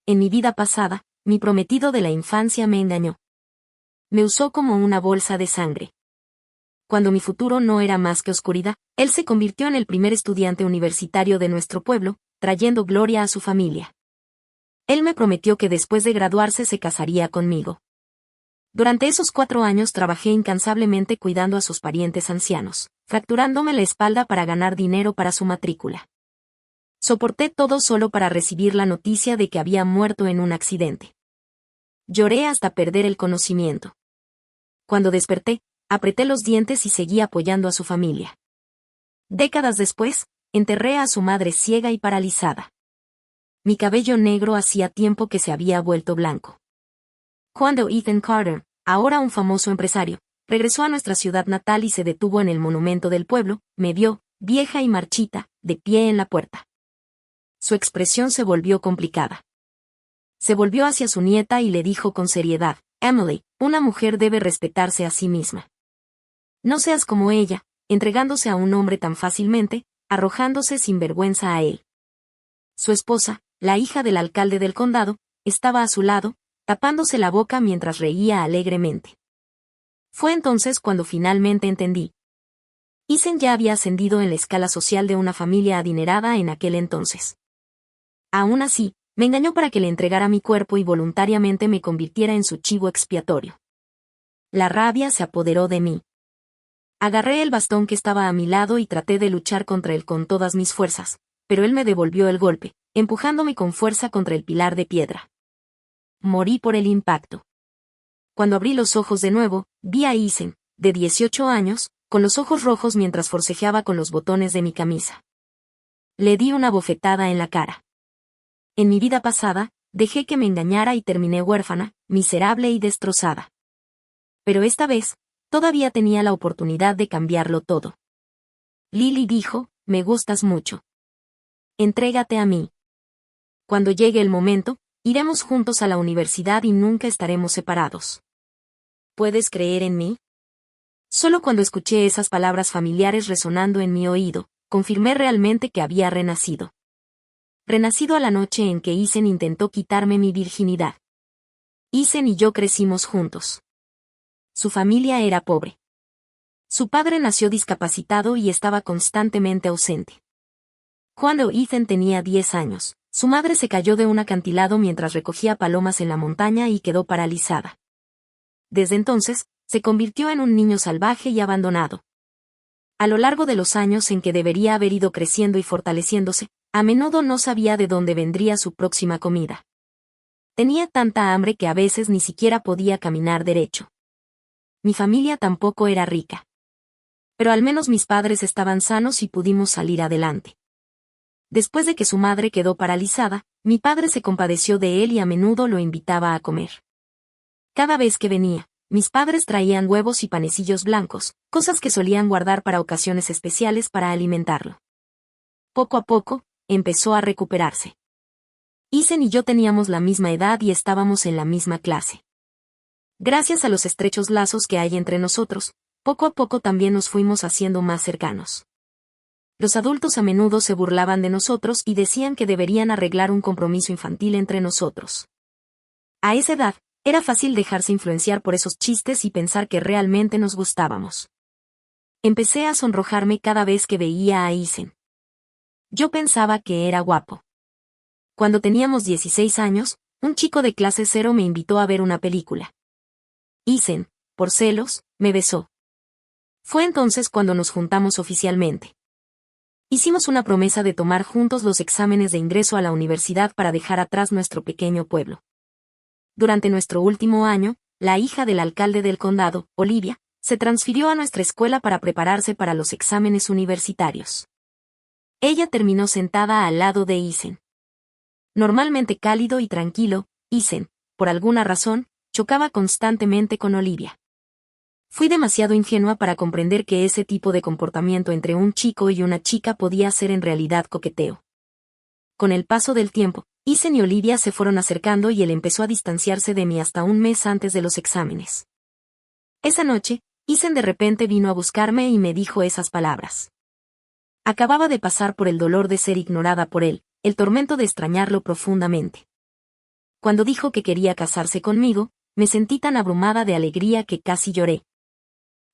en mi vida pasada, mi prometido de la infancia me engañó. Me usó como una bolsa de sangre. Cuando mi futuro no era más que oscuridad, él se convirtió en el primer estudiante universitario de nuestro pueblo, trayendo gloria a su familia. Él me prometió que después de graduarse se casaría conmigo. Durante esos 4 años trabajé incansablemente cuidando a sus parientes ancianos, fracturándome la espalda para ganar dinero para su matrícula. Soporté todo solo para recibir la noticia de que había muerto en un accidente. Lloré hasta perder el conocimiento. Cuando desperté, apreté los dientes y seguí apoyando a su familia. Décadas después, enterré a su madre ciega y paralizada. Mi cabello negro hacía tiempo que se había vuelto blanco. Cuando Ethan Carter, ahora un famoso empresario, regresó a nuestra ciudad natal y se detuvo en el monumento del pueblo, me vio, vieja y marchita, de pie en la puerta. Su expresión se volvió complicada. Se volvió hacia su nieta y le dijo con seriedad: Emily, una mujer debe respetarse a sí misma. No seas como ella, entregándose a un hombre tan fácilmente, arrojándose sin vergüenza a él. Su esposa, la hija del alcalde del condado, estaba a su lado, tapándose la boca mientras reía alegremente. Fue entonces cuando finalmente entendí. Ethan ya había ascendido en la escala social de una familia adinerada en aquel entonces. Aún así, me engañó para que le entregara mi cuerpo y voluntariamente me convirtiera en su chivo expiatorio. La rabia se apoderó de mí. Agarré el bastón que estaba a mi lado y traté de luchar contra él con todas mis fuerzas, pero él me devolvió el golpe, empujándome con fuerza contra el pilar de piedra. Morí por el impacto. Cuando abrí los ojos de nuevo, vi a Ethan, de 18 años, con los ojos rojos mientras forcejeaba con los botones de mi camisa. Le di una bofetada en la cara. En mi vida pasada, dejé que me engañara y terminé huérfana, miserable y destrozada. Pero esta vez, todavía tenía la oportunidad de cambiarlo todo. Lily dijo: me gustas mucho. Entrégate a mí. Cuando llegue el momento, iremos juntos a la universidad y nunca estaremos separados. ¿Puedes creer en mí? Solo cuando escuché esas palabras familiares resonando en mi oído, confirmé realmente que había renacido. Renacido a la noche en que Ethan intentó quitarme mi virginidad. Ethan y yo crecimos juntos. Su familia era pobre. Su padre nació discapacitado y estaba constantemente ausente. Cuando Ethan tenía 10 años, su madre se cayó de un acantilado mientras recogía palomas en la montaña y quedó paralizada. Desde entonces, se convirtió en un niño salvaje y abandonado. A lo largo de los años en que debería haber ido creciendo y fortaleciéndose, a menudo no sabía de dónde vendría su próxima comida. Tenía tanta hambre que a veces ni siquiera podía caminar derecho. Mi familia tampoco era rica. Pero al menos mis padres estaban sanos y pudimos salir adelante. Después de que su madre quedó paralizada, mi padre se compadeció de él y a menudo lo invitaba a comer. Cada vez que venía, mis padres traían huevos y panecillos blancos, cosas que solían guardar para ocasiones especiales para alimentarlo. Poco a poco, empezó a recuperarse. Ethan y yo teníamos la misma edad y estábamos en la misma clase. Gracias a los estrechos lazos que hay entre nosotros, poco a poco también nos fuimos haciendo más cercanos. Los adultos a menudo se burlaban de nosotros y decían que deberían arreglar un compromiso infantil entre nosotros. A esa edad, era fácil dejarse influenciar por esos chistes y pensar que realmente nos gustábamos. Empecé a sonrojarme cada vez que veía a Ethan. Yo pensaba que era guapo. Cuando teníamos 16 años, un chico de clase 0 me invitó a ver una película. Ethan, por celos, me besó. Fue entonces cuando nos juntamos oficialmente. Hicimos una promesa de tomar juntos los exámenes de ingreso a la universidad para dejar atrás nuestro pequeño pueblo. Durante nuestro último año, la hija del alcalde del condado, Olivia, se transfirió a nuestra escuela para prepararse para los exámenes universitarios. Ella terminó sentada al lado de Ethan. Normalmente cálido y tranquilo, Ethan, por alguna razón, chocaba constantemente con Olivia. Fui demasiado ingenua para comprender que ese tipo de comportamiento entre un chico y una chica podía ser en realidad coqueteo. Con el paso del tiempo, Ethan y Olivia se fueron acercando y él empezó a distanciarse de mí hasta un mes antes de los exámenes. Esa noche, Ethan de repente vino a buscarme y me dijo esas palabras. Acababa de pasar por el dolor de ser ignorada por él, el tormento de extrañarlo profundamente. Cuando dijo que quería casarse conmigo, me sentí tan abrumada de alegría que casi lloré.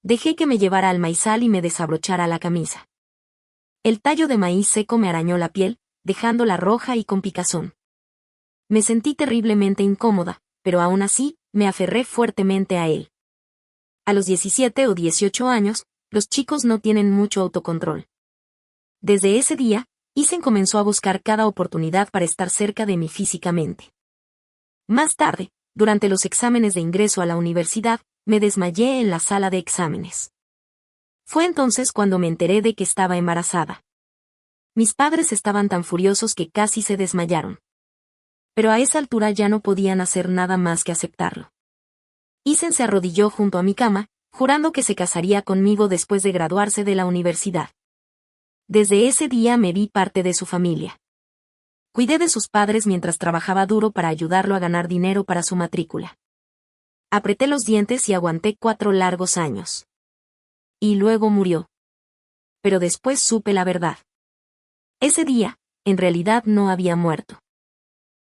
Dejé que me llevara al maizal y me desabrochara la camisa. El tallo de maíz seco me arañó la piel, dejándola roja y con picazón. Me sentí terriblemente incómoda, pero aún así, me aferré fuertemente a él. A los 17 o 18 años, los chicos no tienen mucho autocontrol. Desde ese día, Isen comenzó a buscar cada oportunidad para estar cerca de mí físicamente. Más tarde, durante los exámenes de ingreso a la universidad, me desmayé en la sala de exámenes. Fue entonces cuando me enteré de que estaba embarazada. Mis padres estaban tan furiosos que casi se desmayaron. Pero a esa altura ya no podían hacer nada más que aceptarlo. Isen se arrodilló junto a mi cama, jurando que se casaría conmigo después de graduarse de la universidad. Desde ese día me vi parte de su familia. Cuidé de sus padres mientras trabajaba duro para ayudarlo a ganar dinero para su matrícula. Apreté los dientes y aguanté 4 largos años. Y luego murió. Pero después supe la verdad. Ese día, en realidad no había muerto.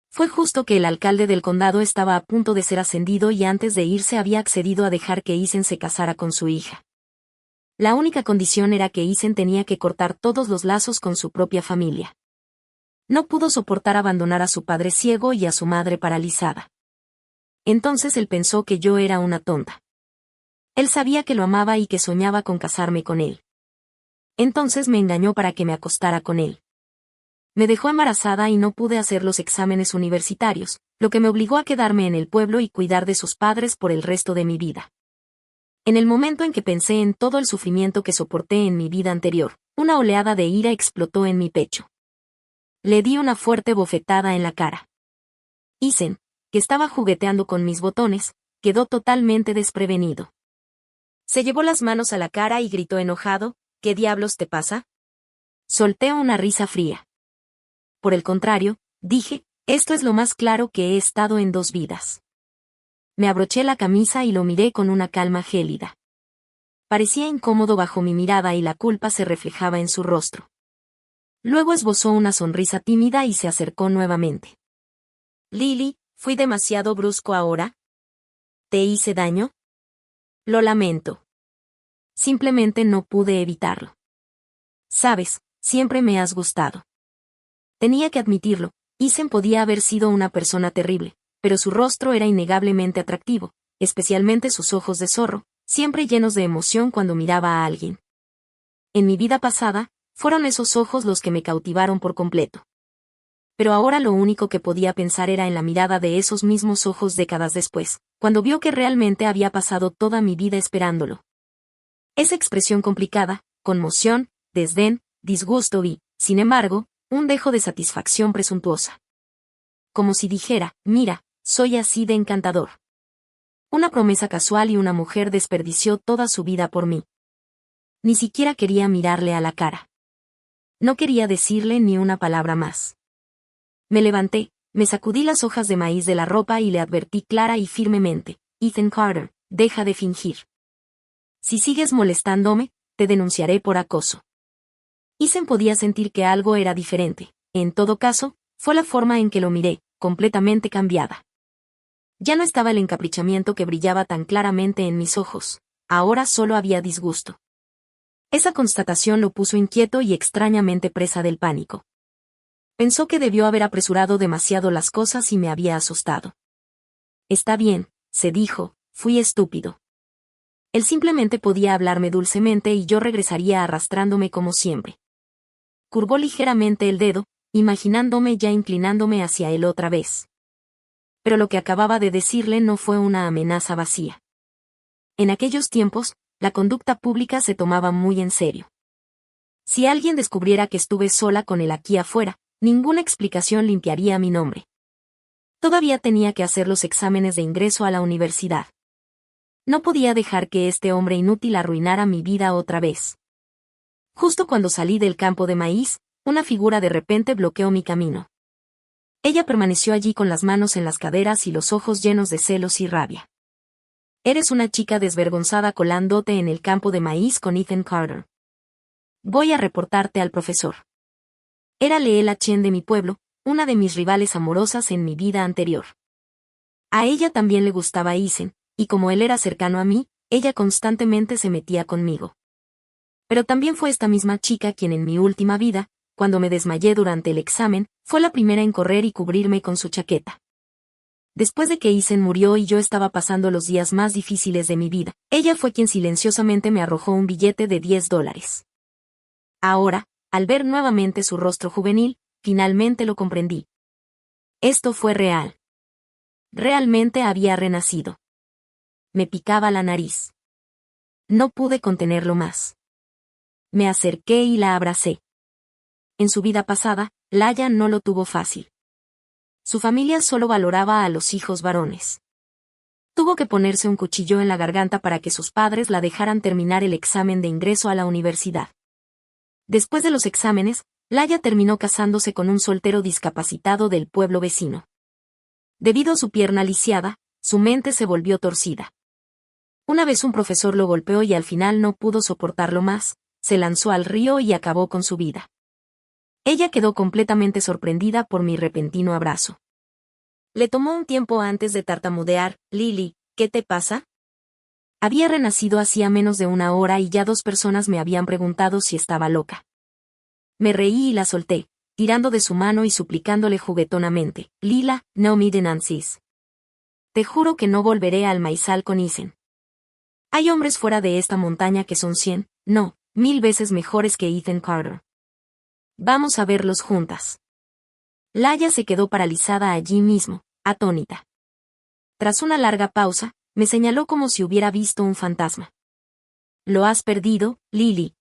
Fue justo que el alcalde del condado estaba a punto de ser ascendido y antes de irse había accedido a dejar que Isen se casara con su hija. La única condición era que Isen tenía que cortar todos los lazos con su propia familia. No pudo soportar abandonar a su padre ciego y a su madre paralizada. Entonces él pensó que yo era una tonta. Él sabía que lo amaba y que soñaba con casarme con él. Entonces me engañó para que me acostara con él. Me dejó embarazada y no pude hacer los exámenes universitarios, lo que me obligó a quedarme en el pueblo y cuidar de sus padres por el resto de mi vida. En el momento en que pensé en todo el sufrimiento que soporté en mi vida anterior, una oleada de ira explotó en mi pecho. Le di una fuerte bofetada en la cara. Isen, que estaba jugueteando con mis botones, quedó totalmente desprevenido. Se llevó las manos a la cara y gritó enojado, ¿qué diablos te pasa? Solté una risa fría. Por el contrario, dije, esto es lo más claro que he estado en 2 vidas. Me abroché la camisa y lo miré con una calma gélida. Parecía incómodo bajo mi mirada y la culpa se reflejaba en su rostro. Luego esbozó una sonrisa tímida y se acercó nuevamente. Lily, ¿fui demasiado brusco ahora? ¿Te hice daño? Lo lamento. Simplemente no pude evitarlo. Sabes, siempre me has gustado. Tenía que admitirlo, Isen podía haber sido una persona terrible, pero su rostro era innegablemente atractivo, especialmente sus ojos de zorro, siempre llenos de emoción cuando miraba a alguien. En mi vida pasada, fueron esos ojos los que me cautivaron por completo. Pero ahora lo único que podía pensar era en la mirada de esos mismos ojos décadas después, cuando vio que realmente había pasado toda mi vida esperándolo. Esa expresión complicada, conmoción, desdén, disgusto y, sin embargo, un dejo de satisfacción presuntuosa. Como si dijera, mira, soy así de encantador. Una promesa casual y una mujer desperdició toda su vida por mí. Ni siquiera quería mirarle a la cara. No quería decirle ni una palabra más. Me levanté, me sacudí las hojas de maíz de la ropa y le advertí clara y firmemente, Ethan Carter, deja de fingir. Si sigues molestándome, te denunciaré por acoso. Isen podía sentir que algo era diferente. En todo caso, fue la forma en que lo miré, completamente cambiada. Ya no estaba el encaprichamiento que brillaba tan claramente en mis ojos, ahora solo había disgusto. Esa constatación lo puso inquieto y extrañamente presa del pánico. Pensó que debió haber apresurado demasiado las cosas y me había asustado. Está bien, se dijo, fui estúpido. Él simplemente podía hablarme dulcemente y yo regresaría arrastrándome como siempre. Curvó ligeramente el dedo, imaginándome ya inclinándome hacia él otra vez. Pero lo que acababa de decirle no fue una amenaza vacía. En aquellos tiempos, la conducta pública se tomaba muy en serio. Si alguien descubriera que estuve sola con él aquí afuera, ninguna explicación limpiaría mi nombre. Todavía tenía que hacer los exámenes de ingreso a la universidad. No podía dejar que este hombre inútil arruinara mi vida otra vez. Justo cuando salí del campo de maíz, una figura de repente bloqueó mi camino. Ella permaneció allí con las manos en las caderas y los ojos llenos de celos y rabia. Eres una chica desvergonzada colándote en el campo de maíz con Ethan Carter. Voy a reportarte al profesor. Era Leela Chen de mi pueblo, una de mis rivales amorosas en mi vida anterior. A ella también le gustaba Isen, y como él era cercano a mí, ella constantemente se metía conmigo. Pero también fue esta misma chica quien en mi última vida, cuando me desmayé durante el examen, fue la primera en correr y cubrirme con su chaqueta. Después de que Isen murió y yo estaba pasando los días más difíciles de mi vida, ella fue quien silenciosamente me arrojó un billete de $10. Ahora, al ver nuevamente su rostro juvenil, finalmente lo comprendí. Esto fue real. Realmente había renacido. Me picaba la nariz. No pude contenerlo más. Me acerqué y la abracé. En su vida pasada, Laia no lo tuvo fácil. Su familia solo valoraba a los hijos varones. Tuvo que ponerse un cuchillo en la garganta para que sus padres la dejaran terminar el examen de ingreso a la universidad. Después de los exámenes, Laia terminó casándose con un soltero discapacitado del pueblo vecino. Debido a su pierna lisiada, su mente se volvió torcida. Una vez un profesor lo golpeó y al final no pudo soportarlo más, se lanzó al río y acabó con su vida. Ella quedó completamente sorprendida por mi repentino abrazo. Le tomó un tiempo antes de tartamudear: Lily, ¿qué te pasa? Había renacido hacía menos de una hora y ya 2 personas me habían preguntado si estaba loca. Me reí y la solté, tirando de su mano y suplicándole juguetonamente: Lila, no me denuncies. Te juro que no volveré al maizal con Isen. Hay hombres fuera de esta montaña que son 100, no, 1000 veces mejores que Ethan Carter. Vamos a verlos juntas. Laia se quedó paralizada allí mismo, atónita. Tras una larga pausa, me señaló como si hubiera visto un fantasma. Lo has perdido, Lily.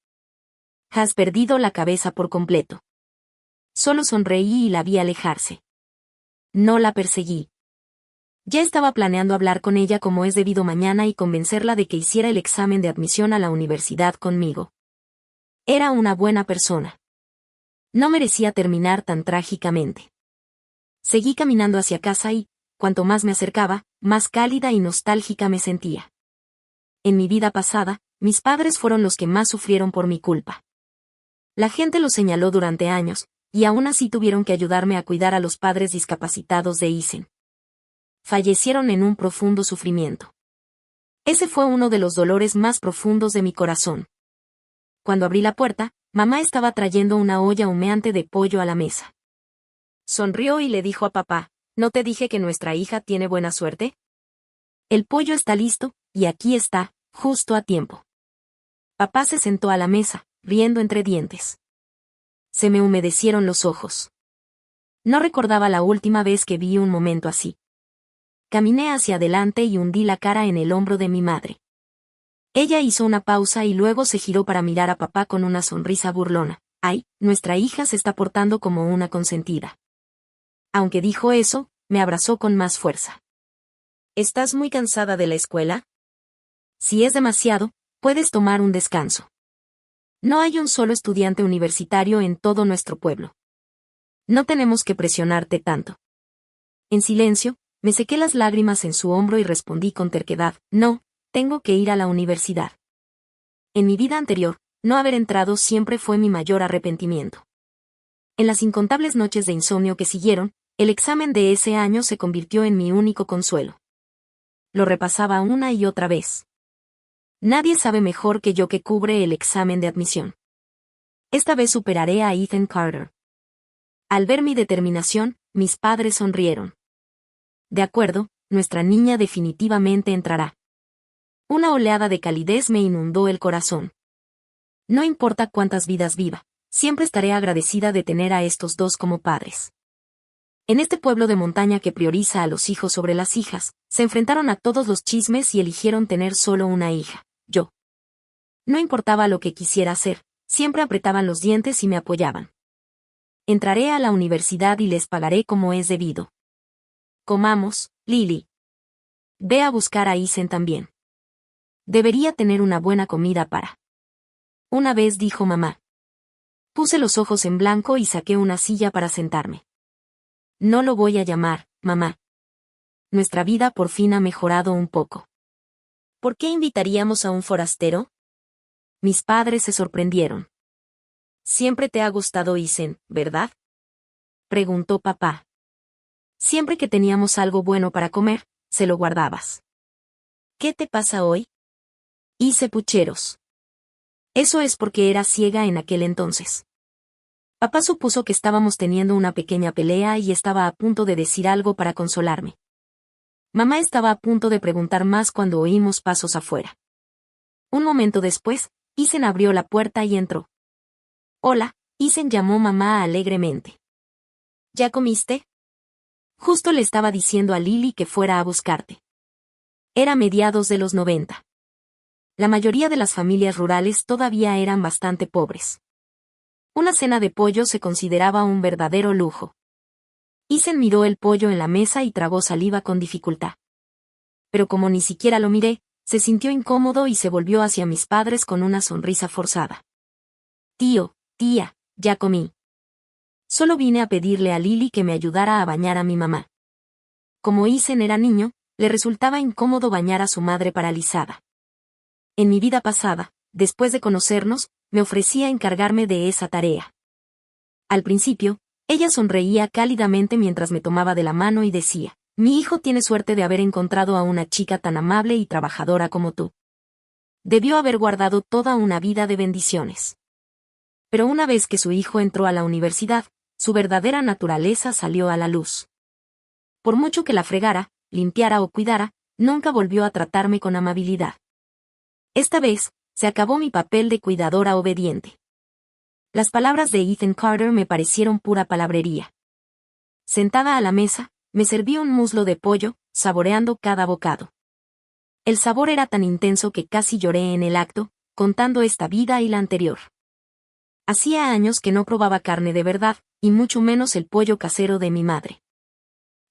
Has perdido la cabeza por completo. Solo sonreí y la vi alejarse. No la perseguí. Ya estaba planeando hablar con ella como es debido mañana y convencerla de que hiciera el examen de admisión a la universidad conmigo. Era una buena persona. No merecía terminar tan trágicamente. Seguí caminando hacia casa y, cuanto más me acercaba, más cálida y nostálgica me sentía. En mi vida pasada, mis padres fueron los que más sufrieron por mi culpa. La gente los señaló durante años, y aún así tuvieron que ayudarme a cuidar a los padres discapacitados de Isen. Fallecieron en un profundo sufrimiento. Ese fue uno de los dolores más profundos de mi corazón. Cuando abrí la puerta, mamá estaba trayendo una olla humeante de pollo a la mesa. Sonrió y le dijo a papá: ¿No te dije que nuestra hija tiene buena suerte? El pollo está listo, y aquí está, justo a tiempo. Papá se sentó a la mesa, riendo entre dientes. Se me humedecieron los ojos. No recordaba la última vez que vi un momento así. Caminé hacia adelante y hundí la cara en el hombro de mi madre. Ella hizo una pausa y luego se giró para mirar a papá con una sonrisa burlona. Ay, nuestra hija se está portando como una consentida. Aunque dijo eso, me abrazó con más fuerza. ¿Estás muy cansada de la escuela? Si es demasiado, puedes tomar un descanso. No hay un solo estudiante universitario en todo nuestro pueblo. No tenemos que presionarte tanto. En silencio, me sequé las lágrimas en su hombro y respondí con terquedad: no, tengo que ir a la universidad. En mi vida anterior, no haber entrado siempre fue mi mayor arrepentimiento. En las incontables noches de insomnio que siguieron, el examen de ese año se convirtió en mi único consuelo. Lo repasaba una y otra vez. Nadie sabe mejor que yo que cubre el examen de admisión. Esta vez superaré a Ethan Carter. Al ver mi determinación, mis padres sonrieron. De acuerdo, nuestra niña definitivamente entrará. Una oleada de calidez me inundó el corazón. No importa cuántas vidas viva, siempre estaré agradecida de tener a estos dos como padres. En este pueblo de montaña que prioriza a los hijos sobre las hijas, se enfrentaron a todos los chismes y eligieron tener solo una hija, yo. No importaba lo que quisiera hacer, siempre apretaban los dientes y me apoyaban. Entraré a la universidad y les pagaré como es debido. Comamos, Lily. Ve a buscar a Isen también. Debería tener una buena comida para. Una vez dijo mamá. Puse los ojos en blanco y saqué una silla para sentarme. No lo voy a llamar, mamá. Nuestra vida por fin ha mejorado un poco. ¿Por qué invitaríamos a un forastero? Mis padres se sorprendieron. Siempre te ha gustado Isen, ¿verdad? Preguntó papá. Siempre que teníamos algo bueno para comer, se lo guardabas. ¿Qué te pasa hoy? Hice pucheros. Eso es porque era ciega en aquel entonces. Papá supuso que estábamos teniendo una pequeña pelea y estaba a punto de decir algo para consolarme. Mamá estaba a punto de preguntar más cuando oímos pasos afuera. Un momento después, Isen abrió la puerta y entró. Hola, Isen, llamó mamá alegremente. ¿Ya comiste? Justo le estaba diciendo a Lily que fuera a buscarte. Era mediados de los 90. La mayoría de las familias rurales todavía eran bastante pobres. Una cena de pollo se consideraba un verdadero lujo. Isen miró el pollo en la mesa y tragó saliva con dificultad. Pero como ni siquiera lo miré, se sintió incómodo y se volvió hacia mis padres con una sonrisa forzada. Tío, tía, ya comí. Solo vine a pedirle a Lily que me ayudara a bañar a mi mamá. Como Isen era niño, le resultaba incómodo bañar a su madre paralizada. En mi vida pasada, después de conocernos, me ofrecía encargarme de esa tarea. Al principio, ella sonreía cálidamente mientras me tomaba de la mano y decía, mi hijo tiene suerte de haber encontrado a una chica tan amable y trabajadora como tú. Debió haber guardado toda una vida de bendiciones. Pero una vez que su hijo entró a la universidad, su verdadera naturaleza salió a la luz. Por mucho que la fregara, limpiara o cuidara, nunca volvió a tratarme con amabilidad. Esta vez, se acabó mi papel de cuidadora obediente. Las palabras de Ethan Carter me parecieron pura palabrería. Sentada a la mesa, me serví un muslo de pollo, saboreando cada bocado. El sabor era tan intenso que casi lloré en el acto, contando esta vida y la anterior. Hacía años que no probaba carne de verdad, y mucho menos el pollo casero de mi madre.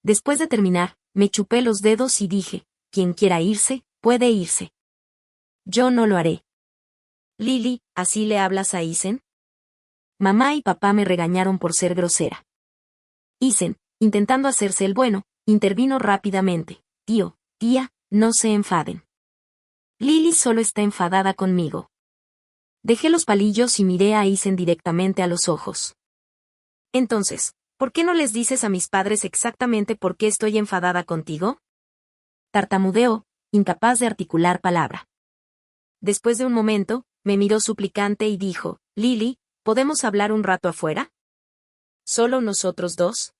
Después de terminar, me chupé los dedos y dije, quien quiera irse, puede irse. Yo no lo haré. Lily, ¿así le hablas a Isen? Mamá y papá me regañaron por ser grosera. Isen, intentando hacerse el bueno, intervino rápidamente. Tío, tía, no se enfaden. Lily solo está enfadada conmigo. Dejé los palillos y miré a Isen directamente a los ojos. Entonces, ¿por qué no les dices a mis padres exactamente por qué estoy enfadada contigo? Tartamudeó, incapaz de articular palabra. Después de un momento, me miró suplicante y dijo, Lily, ¿podemos hablar un rato afuera? ¿Solo nosotros dos?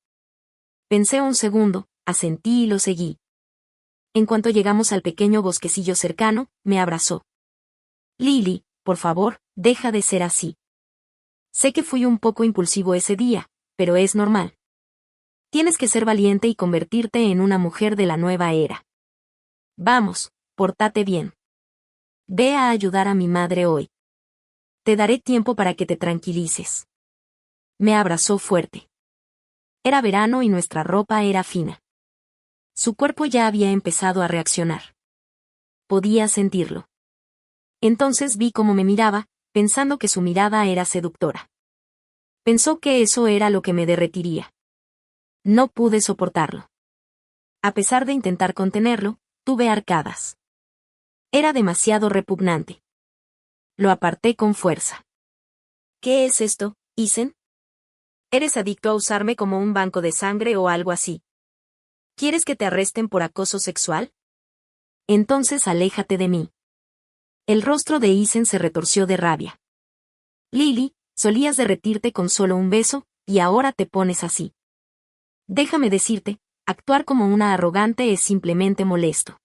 Pensé un segundo, asentí y lo seguí. En cuanto llegamos al pequeño bosquecillo cercano, me abrazó. Lily, por favor, deja de ser así. Sé que fui un poco impulsivo ese día, pero es normal. Tienes que ser valiente y convertirte en una mujer de la nueva era. Vamos, pórtate bien. Ve a ayudar a mi madre hoy. Te daré tiempo para que te tranquilices. Me abrazó fuerte. Era verano y nuestra ropa era fina. Su cuerpo ya había empezado a reaccionar. Podía sentirlo. Entonces vi cómo me miraba, pensando que su mirada era seductora. Pensó que eso era lo que me derretiría. No pude soportarlo. A pesar de intentar contenerlo, tuve arcadas. Era demasiado repugnante. Lo aparté con fuerza. ¿Qué es esto, Isen? ¿Eres adicto a usarme como un banco de sangre o algo así? ¿Quieres que te arresten por acoso sexual? Entonces aléjate de mí. El rostro de Isen se retorció de rabia. Lily, solías derretirte con solo un beso, y ahora te pones así. Déjame decirte, actuar como una arrogante es simplemente molesto.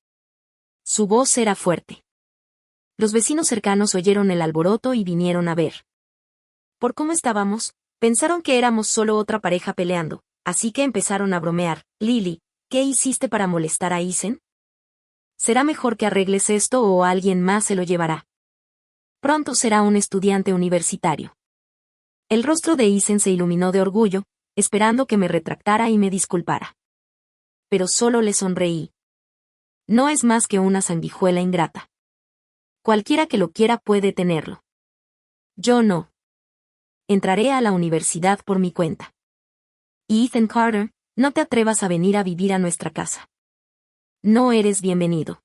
Su voz era fuerte. Los vecinos cercanos oyeron el alboroto y vinieron a ver. Por cómo estábamos, pensaron que éramos solo otra pareja peleando, así que empezaron a bromear. Lily, ¿qué hiciste para molestar a Isen? Será mejor que arregles esto o alguien más se lo llevará. Pronto será un estudiante universitario. El rostro de Isen se iluminó de orgullo, esperando que me retractara y me disculpara. Pero solo le sonreí. No es más que una sanguijuela ingrata. Cualquiera que lo quiera puede tenerlo. Yo no. Entraré a la universidad por mi cuenta. Y Ethan Carter, no te atrevas a venir a vivir a nuestra casa. No eres bienvenido.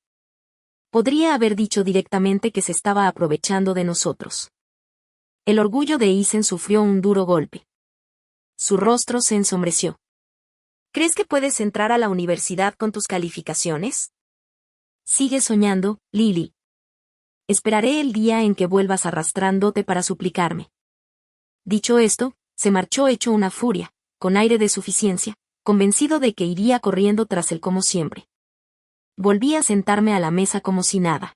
Podría haber dicho directamente que se estaba aprovechando de nosotros. El orgullo de Isen sufrió un duro golpe. Su rostro se ensombreció. ¿Crees que puedes entrar a la universidad con tus calificaciones? Sigue soñando, Lily. Esperaré el día en que vuelvas arrastrándote para suplicarme. Dicho esto, se marchó hecho una furia, con aire de suficiencia, convencido de que iría corriendo tras él como siempre. Volví a sentarme a la mesa como si nada.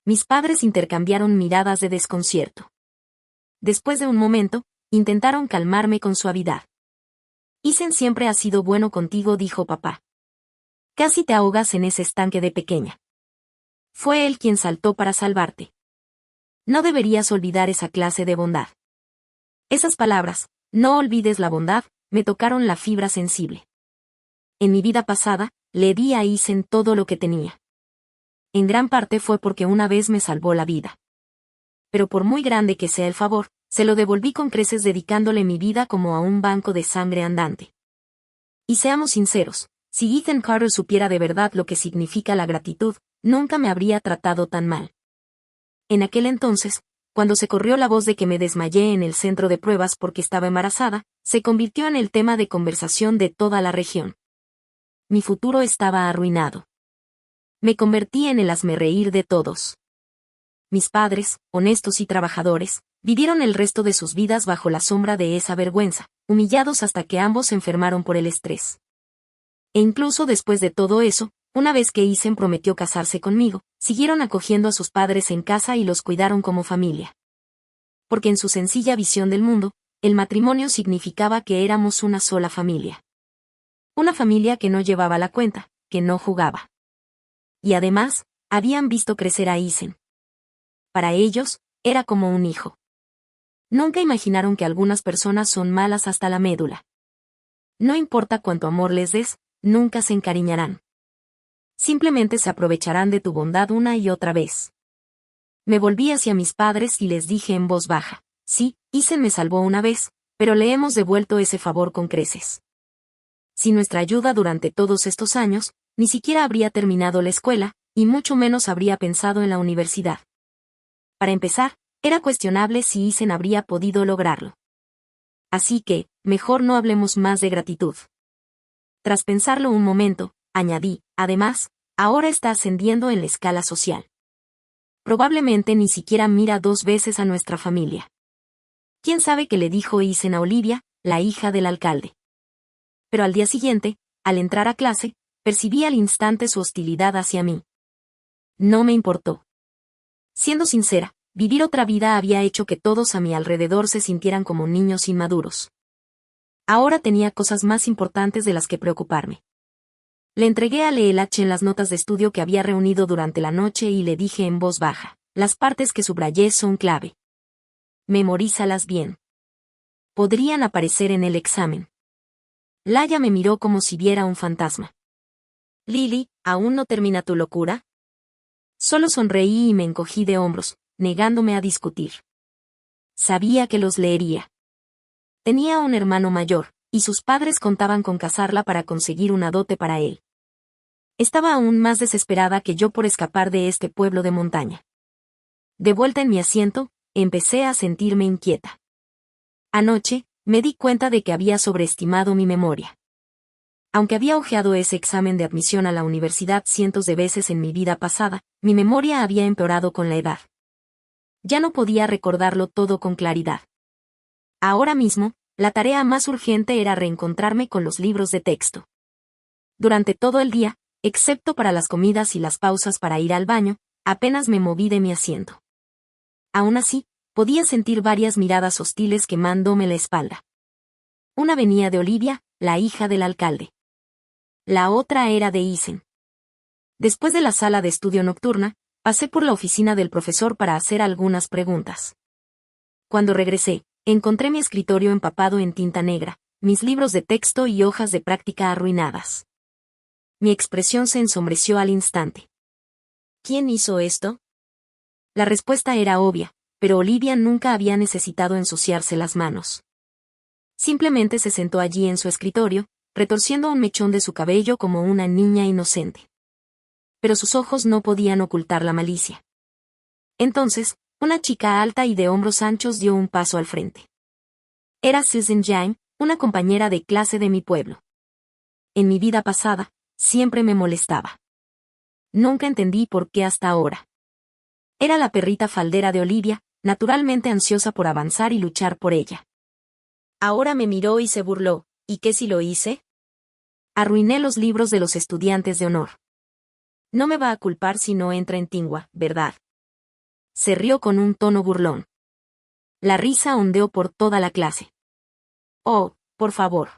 Mis padres intercambiaron miradas de desconcierto. Después de un momento, intentaron calmarme con suavidad. Ethan siempre ha sido bueno contigo, dijo papá. Casi te ahogas en ese estanque de pequeña. Fue él quien saltó para salvarte. No deberías olvidar esa clase de bondad. Esas palabras, no olvides la bondad, me tocaron la fibra sensible. En mi vida pasada, le di a Ethan todo lo que tenía. En gran parte fue porque una vez me salvó la vida. Pero por muy grande que sea el favor, se lo devolví con creces dedicándole mi vida como a un banco de sangre andante. Y seamos sinceros, si Ethan Carter supiera de verdad lo que significa la gratitud, nunca me habría tratado tan mal. En aquel entonces, cuando se corrió la voz de que me desmayé en el centro de pruebas porque estaba embarazada, se convirtió en el tema de conversación de toda la región. Mi futuro estaba arruinado. Me convertí en el hazmerreír de todos. Mis padres, honestos y trabajadores, vivieron el resto de sus vidas bajo la sombra de esa vergüenza, humillados hasta que ambos se enfermaron por el estrés. E incluso después de todo eso, una vez que Ethan prometió casarse conmigo, siguieron acogiendo a sus padres en casa y los cuidaron como familia. Porque en su sencilla visión del mundo, el matrimonio significaba que éramos una sola familia. Una familia que no llevaba la cuenta, que no jugaba. Y además, habían visto crecer a Ethan. Para ellos, era como un hijo. Nunca imaginaron que algunas personas son malas hasta la médula. No importa cuánto amor les des, nunca se encariñarán. Simplemente se aprovecharán de tu bondad una y otra vez. Me volví hacia mis padres y les dije en voz baja, sí, Ethan me salvó una vez, pero le hemos devuelto ese favor con creces. Sin nuestra ayuda durante todos estos años, ni siquiera habría terminado la escuela, y mucho menos habría pensado en la universidad. Para empezar, era cuestionable si Ethan habría podido lograrlo. Así que, mejor no hablemos más de gratitud. Tras pensarlo un momento, añadí, además, ahora está ascendiendo en la escala social. Probablemente ni siquiera mira 2 veces a nuestra familia. ¿Quién sabe qué le dijo Ethan a Olivia, la hija del alcalde? Pero al día siguiente, al entrar a clase, percibí al instante su hostilidad hacia mí. No me importó. Siendo sincera, vivir otra vida había hecho que todos a mi alrededor se sintieran como niños inmaduros. Ahora tenía cosas más importantes de las que preocuparme. Le entregué a LLH en las notas de estudio que había reunido durante la noche y le dije en voz baja, las partes que subrayé son clave. Memorízalas bien. Podrían aparecer en el examen. Laia me miró como si viera un fantasma. Lily, ¿aún no termina tu locura? Solo sonreí y me encogí de hombros, negándome a discutir. Sabía que los leería. Tenía un hermano mayor, y sus padres contaban con casarla para conseguir una dote para él. Estaba aún más desesperada que yo por escapar de este pueblo de montaña. De vuelta en mi asiento, empecé a sentirme inquieta. Anoche, me di cuenta de que había sobreestimado mi memoria. Aunque había hojeado ese examen de admisión a la universidad cientos de veces en mi vida pasada, mi memoria había empeorado con la edad. Ya no podía recordarlo todo con claridad. Ahora mismo, la tarea más urgente era reencontrarme con los libros de texto. Durante todo el día, excepto para las comidas y las pausas para ir al baño, apenas me moví de mi asiento. Aún así, podía sentir varias miradas hostiles quemándome la espalda. Una venía de Olivia, la hija del alcalde. La otra era de Ethan. Después de la sala de estudio nocturna, pasé por la oficina del profesor para hacer algunas preguntas. Cuando regresé, encontré mi escritorio empapado en tinta negra, mis libros de texto y hojas de práctica arruinadas. Mi expresión se ensombreció al instante. ¿Quién hizo esto? La respuesta era obvia, pero Olivia nunca había necesitado ensuciarse las manos. Simplemente se sentó allí en su escritorio, retorciendo un mechón de su cabello como una niña inocente. Pero sus ojos no podían ocultar la malicia. Entonces, una chica alta y de hombros anchos dio un paso al frente. Era Susan Jane, una compañera de clase de mi pueblo. en mi vida pasada, siempre me molestaba. Nunca entendí por qué hasta ahora. Era la perrita faldera de Olivia, naturalmente ansiosa por avanzar y luchar por ella. Ahora me miró y se burló. ¿Y qué si lo hice? Arruiné los libros de los estudiantes de honor. No me va a culpar si no entra en Tingua, ¿verdad? Se rió con un tono burlón. La risa ondeó por toda la clase. Oh, por favor.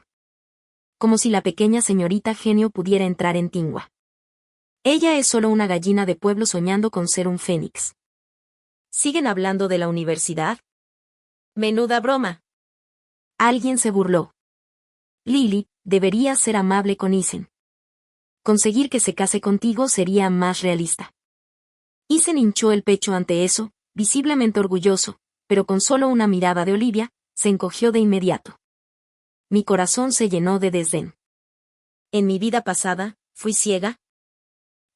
Como si la pequeña señorita genio pudiera entrar en Tingua. Ella es solo una gallina de pueblo soñando con ser un fénix. ¿Siguen hablando de la universidad? Menuda broma. Alguien se burló. Lily, deberías ser amable con Isen. Conseguir que se case contigo sería más realista. Isen hinchó el pecho ante eso, visiblemente orgulloso, pero con solo una mirada de Olivia, se encogió de inmediato. Mi corazón se llenó de desdén. En mi vida pasada, ¿fui ciega?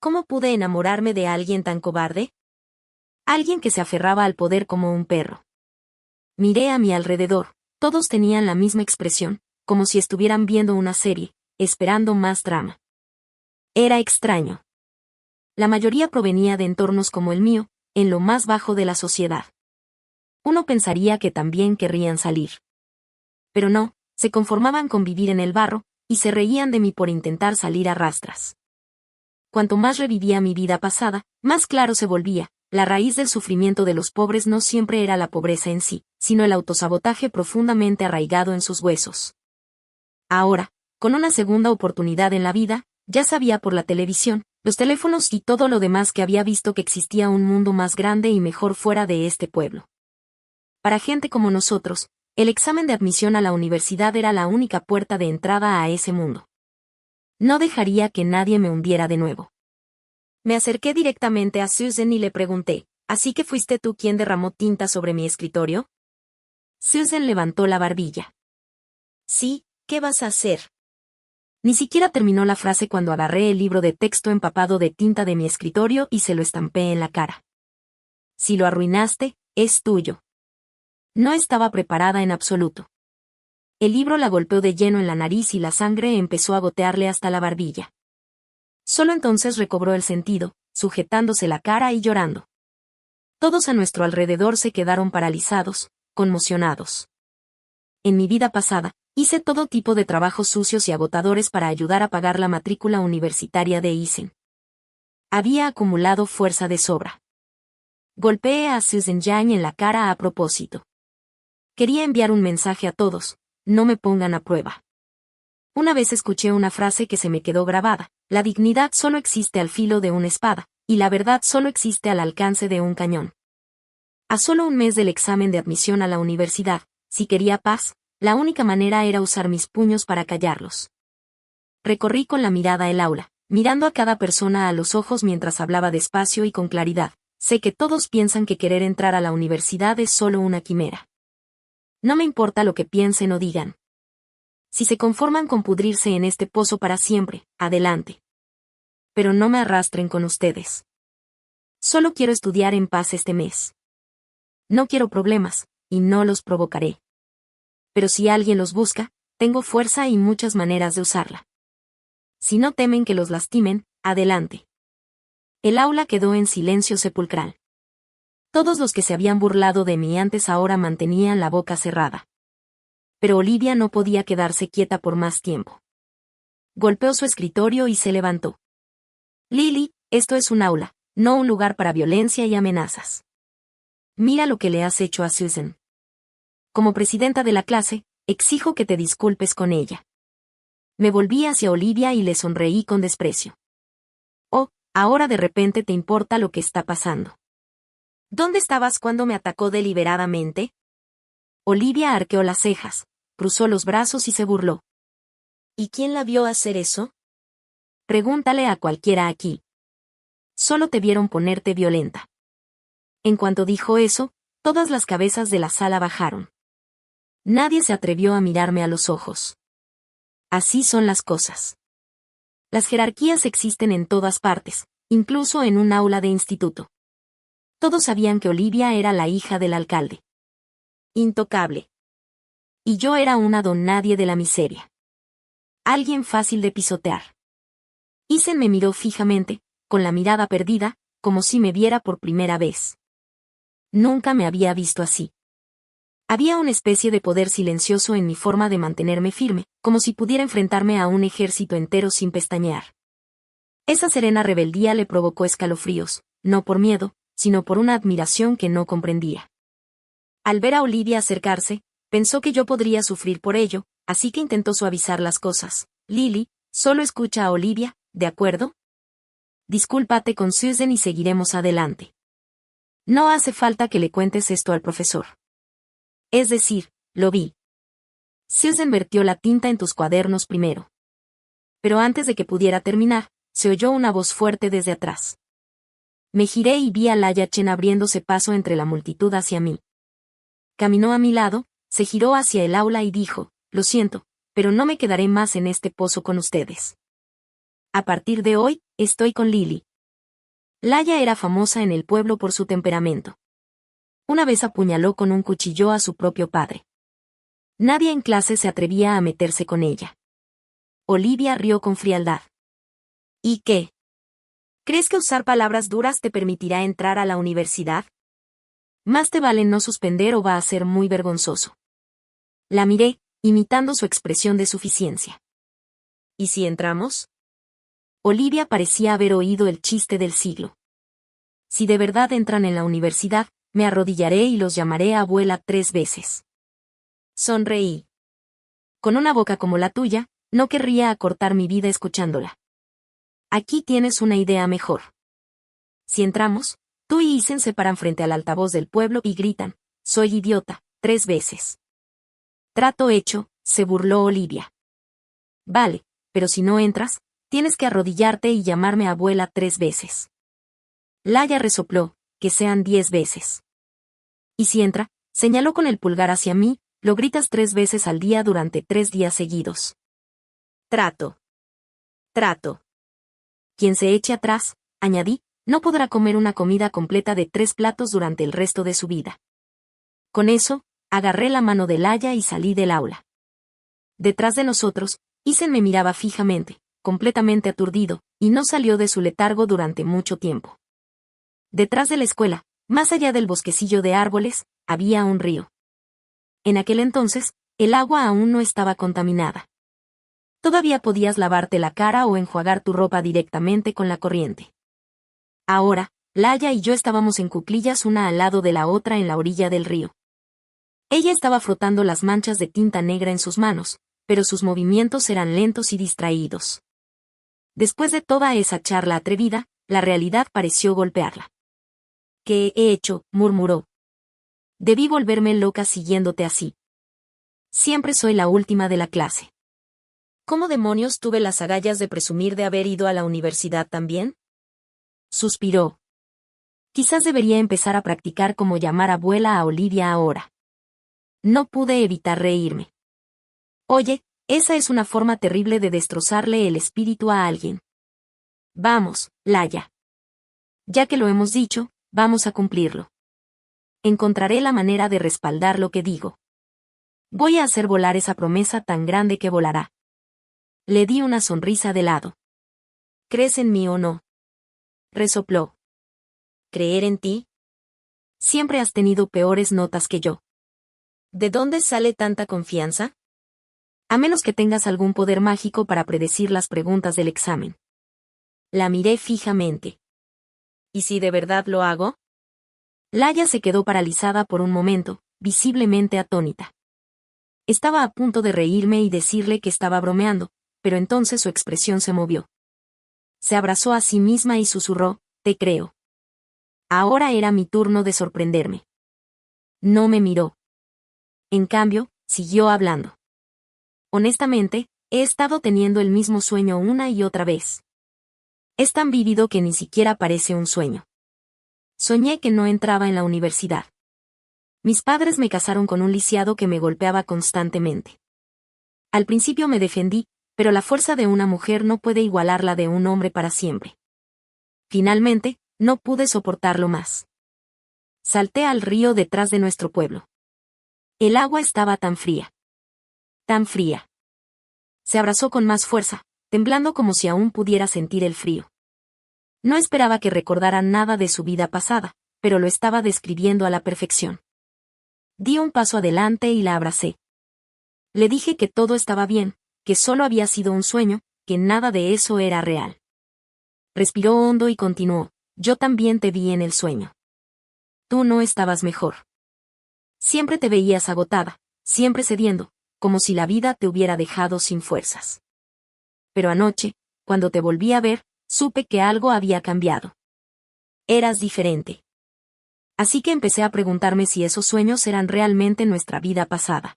¿Cómo pude enamorarme de alguien tan cobarde? Alguien que se aferraba al poder como un perro. Miré a mi alrededor, todos tenían la misma expresión, como si estuvieran viendo una serie, esperando más drama. Era extraño. La mayoría provenía de entornos como el mío, en lo más bajo de la sociedad. Uno pensaría que también querrían salir. Pero no, se conformaban con vivir en el barro, y se reían de mí por intentar salir a rastras. Cuanto más revivía mi vida pasada, más claro se volvía, la raíz del sufrimiento de los pobres no siempre era la pobreza en sí, sino el autosabotaje profundamente arraigado en sus huesos. Ahora, con una segunda oportunidad en la vida, ya sabía por la televisión, los teléfonos y todo lo demás que había visto que existía un mundo más grande y mejor fuera de este pueblo. Para gente como nosotros, el examen de admisión a la universidad era la única puerta de entrada a ese mundo. No dejaría que nadie me hundiera de nuevo. Me acerqué directamente a Susan y le pregunté, ¿así que fuiste tú quien derramó tinta sobre mi escritorio? Susan levantó la barbilla. Sí, ¿qué vas a hacer? Ni siquiera terminó la frase cuando agarré el libro de texto empapado de tinta de mi escritorio y se lo estampé en la cara. Si lo arruinaste, es tuyo. No estaba preparada en absoluto. El libro la golpeó de lleno en la nariz y la sangre empezó a gotearle hasta la barbilla. Solo entonces recobró el sentido, sujetándose la cara y llorando. Todos a nuestro alrededor se quedaron paralizados, conmocionados. En mi vida pasada, hice todo tipo de trabajos sucios y agotadores para ayudar a pagar la matrícula universitaria de Isen. Había acumulado fuerza de sobra. Golpeé a Susan Yang en la cara a propósito. Quería enviar un mensaje a todos, no me pongan a prueba. Una vez escuché una frase que se me quedó grabada, la dignidad solo existe al filo de una espada, y la verdad solo existe al alcance de un cañón. A solo un mes del examen de admisión a la universidad, si quería paz, la única manera era usar mis puños para callarlos. Recorrí con la mirada el aula, mirando a cada persona a los ojos mientras hablaba despacio y con claridad. Sé que todos piensan que querer entrar a la universidad es solo una quimera. No me importa lo que piensen o digan. Si se conforman con pudrirse en este pozo para siempre, adelante. Pero no me arrastren con ustedes. Solo quiero estudiar en paz este mes. No quiero problemas, y no los provocaré. Pero si alguien los busca, tengo fuerza y muchas maneras de usarla. Si no temen que los lastimen, adelante. El aula quedó en silencio sepulcral. Todos los que se habían burlado de mí antes ahora mantenían la boca cerrada. Pero Olivia no podía quedarse quieta por más tiempo. Golpeó su escritorio y se levantó. Lily, esto es un aula, no un lugar para violencia y amenazas. Mira lo que le has hecho a Susan. Como presidenta de la clase, exijo que te disculpes con ella. Me volví hacia Olivia y le sonreí con desprecio. Oh, ahora de repente te importa lo que está pasando. ¿Dónde estabas cuando me atacó deliberadamente? Olivia arqueó las cejas, cruzó los brazos y se burló. ¿Y quién la vio hacer eso? Pregúntale a cualquiera aquí. Solo te vieron ponerte violenta. En cuanto dijo eso, todas las cabezas de la sala bajaron. Nadie se atrevió a mirarme a los ojos. Así son las cosas. Las jerarquías existen en todas partes, incluso en un aula de instituto. Todos sabían que Olivia era la hija del alcalde. Intocable. Y yo era una don nadie de la miseria. Alguien fácil de pisotear. Isen me miró fijamente, con la mirada perdida, como si me viera por primera vez. Nunca me había visto así. Había una especie de poder silencioso en mi forma de mantenerme firme, como si pudiera enfrentarme a un ejército entero sin pestañear. Esa serena rebeldía le provocó escalofríos, no por miedo, sino por una admiración que no comprendía. Al ver a Olivia acercarse, pensó que yo podría sufrir por ello, así que intentó suavizar las cosas. Lily, solo escucha a Olivia, ¿de acuerdo? Discúlpate con Susan y seguiremos adelante. No hace falta que le cuentes esto al profesor. Es decir, lo vi. Susan vertió la tinta en tus cuadernos primero. Pero antes de que pudiera terminar, se oyó una voz fuerte desde atrás. Me giré y vi a Laya Chen abriéndose paso entre la multitud hacia mí. Caminó a mi lado, se giró hacia el aula y dijo, lo siento, pero no me quedaré más en este pozo con ustedes. A partir de hoy, estoy con Lily. Laya era famosa en el pueblo por su temperamento. Una vez apuñaló con un cuchillo a su propio padre. Nadie en clase se atrevía a meterse con ella. Olivia rió con frialdad. ¿Y qué? ¿Crees que usar palabras duras te permitirá entrar a la universidad? Más te vale no suspender o va a ser muy vergonzoso. La miré, imitando su expresión de suficiencia. ¿Y si entramos? Olivia parecía haber oído el chiste del siglo. Si de verdad entran en la universidad, me arrodillaré y los llamaré abuela 3 veces. Sonreí. Con una boca como la tuya, no querría acortar mi vida escuchándola. Aquí tienes una idea mejor. Si entramos, tú y Isen se paran frente al altavoz del pueblo y gritan, soy idiota, 3 veces. Trato hecho, se burló Olivia. Vale, pero si no entras, tienes que arrodillarte y llamarme abuela 3 veces. Laya resopló, que sean 10 veces. Y si entra, señaló con el pulgar hacia mí, lo gritas 3 veces al día durante 3 días seguidos. Trato. Trato. Quien se eche atrás, añadí, no podrá comer una comida completa de 3 platos durante el resto de su vida. Con eso, agarré la mano de Laya y salí del aula. Detrás de nosotros, Isen me miraba fijamente, completamente aturdido, y no salió de su letargo durante mucho tiempo. Detrás de la escuela, más allá del bosquecillo de árboles, había un río. En aquel entonces, el agua aún no estaba contaminada. Todavía podías lavarte la cara o enjuagar tu ropa directamente con la corriente. Ahora, Laya y yo estábamos en cuclillas una al lado de la otra en la orilla del río. Ella estaba frotando las manchas de tinta negra en sus manos, pero sus movimientos eran lentos y distraídos. Después de toda esa charla atrevida, la realidad pareció golpearla. ¿Qué he hecho?, murmuró. Debí volverme loca siguiéndote así. Siempre soy la última de la clase. ¿Cómo demonios tuve las agallas de presumir de haber ido a la universidad también? Suspiró. Quizás debería empezar a practicar cómo llamar abuela a Olivia ahora. No pude evitar reírme. Oye, esa es una forma terrible de destrozarle el espíritu a alguien. Vamos, Laya. Ya que lo hemos dicho, vamos a cumplirlo. Encontraré la manera de respaldar lo que digo. Voy a hacer volar esa promesa tan grande que volará. Le di una sonrisa de lado. ¿Crees en mí o no? Resopló. ¿Creer en ti? Siempre has tenido peores notas que yo. ¿De dónde sale tanta confianza? A menos que tengas algún poder mágico para predecir las preguntas del examen. La miré fijamente. ¿Y si de verdad lo hago? Laya se quedó paralizada por un momento, visiblemente atónita. Estaba a punto de reírme y decirle que estaba bromeando, pero entonces su expresión se movió. Se abrazó a sí misma y susurró, te creo. Ahora era mi turno de sorprenderme. No me miró. En cambio, siguió hablando. Honestamente, he estado teniendo el mismo sueño una y otra vez. Es tan vívido que ni siquiera parece un sueño. Soñé que no entraba en la universidad. Mis padres me casaron con un lisiado que me golpeaba constantemente. Al principio me defendí, pero la fuerza de una mujer no puede igualar la de un hombre para siempre. Finalmente, no pude soportarlo más. Salté al río detrás de nuestro pueblo. El agua estaba tan fría. Tan fría. Se abrazó con más fuerza, temblando como si aún pudiera sentir el frío. No esperaba que recordara nada de su vida pasada, pero lo estaba describiendo a la perfección. Di un paso adelante y la abracé. Le dije que todo estaba bien, que solo había sido un sueño, que nada de eso era real. Respiró hondo y continuó: yo también te vi en el sueño. Tú no estabas mejor. Siempre te veías agotada, siempre cediendo, como si la vida te hubiera dejado sin fuerzas. Pero anoche, cuando te volví a ver, supe que algo había cambiado. Eras diferente. Así que empecé a preguntarme si esos sueños eran realmente nuestra vida pasada.